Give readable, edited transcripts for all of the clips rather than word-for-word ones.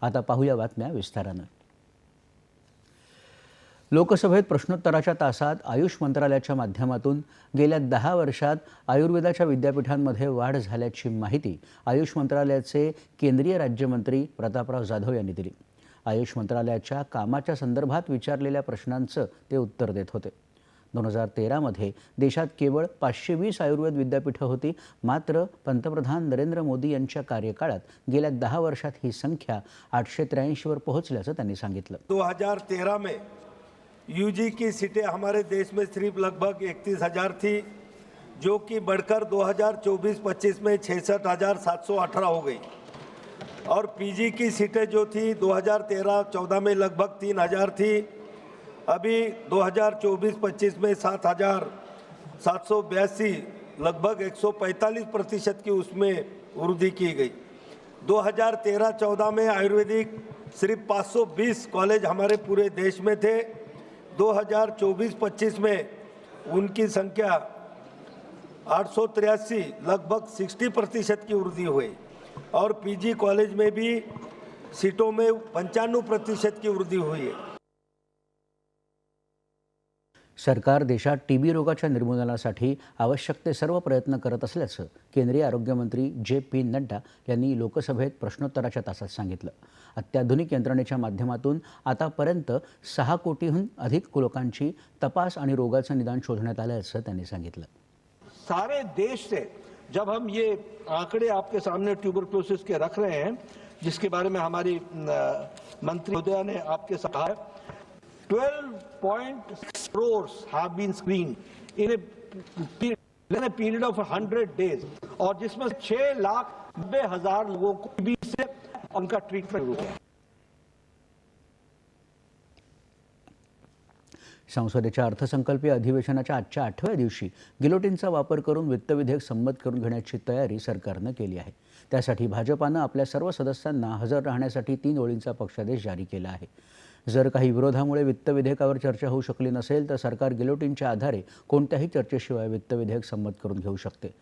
आता पाहूया बातम्या विस्तारानं। लोकसभेत प्रश्नोत्तराच्या तासात आयुष मंत्रालयाच्या माध्यमातून गेल्या 10 वर्षात आयुर्वेदाच्या विद्यापीठांमध्ये वाढ झाल्याची माहिती आयुष मंत्रालयाचे केंद्रीय राज्यमंत्री प्रतापराव जाधव यांनी दिली। आयुष मंत्रालयाच्या कामाच्या संदर्भात विचारलेल्या प्रश्नांचं ते उत्तर देत होते। 2013 मध्ये देशात केवळ 520 आयुर्वेद विद्यापीठं होती, मात्र पंतप्रधान नरेंद्र मोदी यांच्या कार्यकाळात गेल्या 10 वर्षात ही संख्या 883 वर पोहोचल्याचं त्यांनी सांगितलं। 2013 में यूजी की सीटें हमारे देश में सिर्फ लगभग 31,000 थी, जो कि बढ़कर 2024-25 में 66,718 हो गई। और पीजी की सीटें जो थी 2013-14 में लगभग 3,000 थी, अभी 2024-25 में 7,782, लगभग 145% की उसमें वृद्धि की गई। 2013-14 में आयुर्वेदिक सिर्फ 520 कॉलेज हमारे पूरे देश में थे। 2024-25 में उनकी संख्या 883, लगभग 60% की वृद्धि हुई। और पीजी कॉलेज में भी सीटों में 95% की वृद्धि हुई है। सरकार देशात टीबी रोगाच्या निर्मूलनासाठी आवश्यक ते सर्व प्रयत्न करत असल्याचं केंद्रीय आरोग्यमंत्री जे.पी. नड्डा यांनी लोकसभेत प्रश्नोत्तराच्या तासात सांगितलं। अत्याधुनिक यंत्रणेच्या माध्यमातून आतापर्यंत 6 कोटीहून अधिक लोकांची तपास आणि रोगाचं निदान शोधण्यात आल्याचं त्यांनी सांगितलं। सारे देश से जब हम ये आंकड़े आपके सामने ट्यूबरक्लोसिस के रख रहे हैं, जिसके बारे में हमारी मंत्री महोदया ने आपके साथ 12.6 crores have been screened in a period of 100 days, और जिसमें 6,90,000 लोगों को टीबी से उनका ट्रीटमेंट हुआ है। संसदेच्या अर्थसंकल्पीय अधिवेशनाच्या आजच्या 8व्या दिवशी गिलोटिनचा वापर करून वित्त विधेयक संमत करून घेण्याची तयारी सरकारनं केली आहे। त्यासाठी भाजपानं आपल्या सर्व सदस्यांना हजर राहण्यासाठी 3 ओळींचा पक्षादेश जारी केला आहे। जर काही विरोधामुळे वित्त विधेयकावर चर्चा होऊ शकली नसेल तर सरकार गिलोटिनच्या आधारे कोणत्याही चर्चेशिवाय वित्त विधेयक संमत करून घेऊ शकते।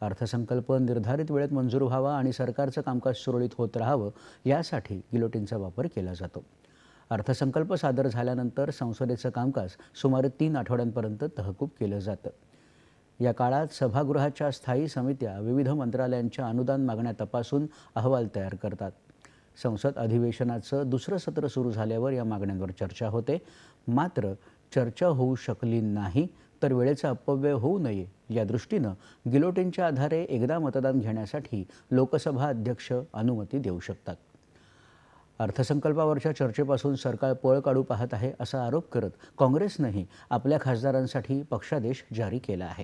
अर्थसंकल्प निर्धारित वेळेत मंजूर व्हावा आणि सरकारचं कामकाज सुरळीत होत राहावं यासाठी गिलोटिनचा वापर केला जातो। अर्थसंकल्प सादर झाल्यानंतर संसदेचं कामकाज सुमारे 3 आठवड्यांपर्यंत तहकूब केलं जातं। या काळात सभागृहाच्या स्थायी समित्या विविध मंत्रालयांच्या अनुदान मागण्या तपासून अहवाल तयार करतात। संसद अधिवेशनाचं दुसरं सत्र सुरू झाल्यावर या मागण्यांवर चर्चा होते, मात्र चर्चा होऊ शकली नाही तर वेळेचा अपव्यय होऊ नये या दृष्टीनं गिलोटिनच्या आधारे एकदा मतदान घेण्यासाठी लोकसभा अध्यक्ष अनुमती देऊ शकतात। अर्थसंकल्पावरच्या चर्चेपासून सरकार पळ काढू पाहत आहे असा आरोप करत काँग्रेसनंही आपल्या खासदारांसाठी पक्षादेश जारी केला आहे।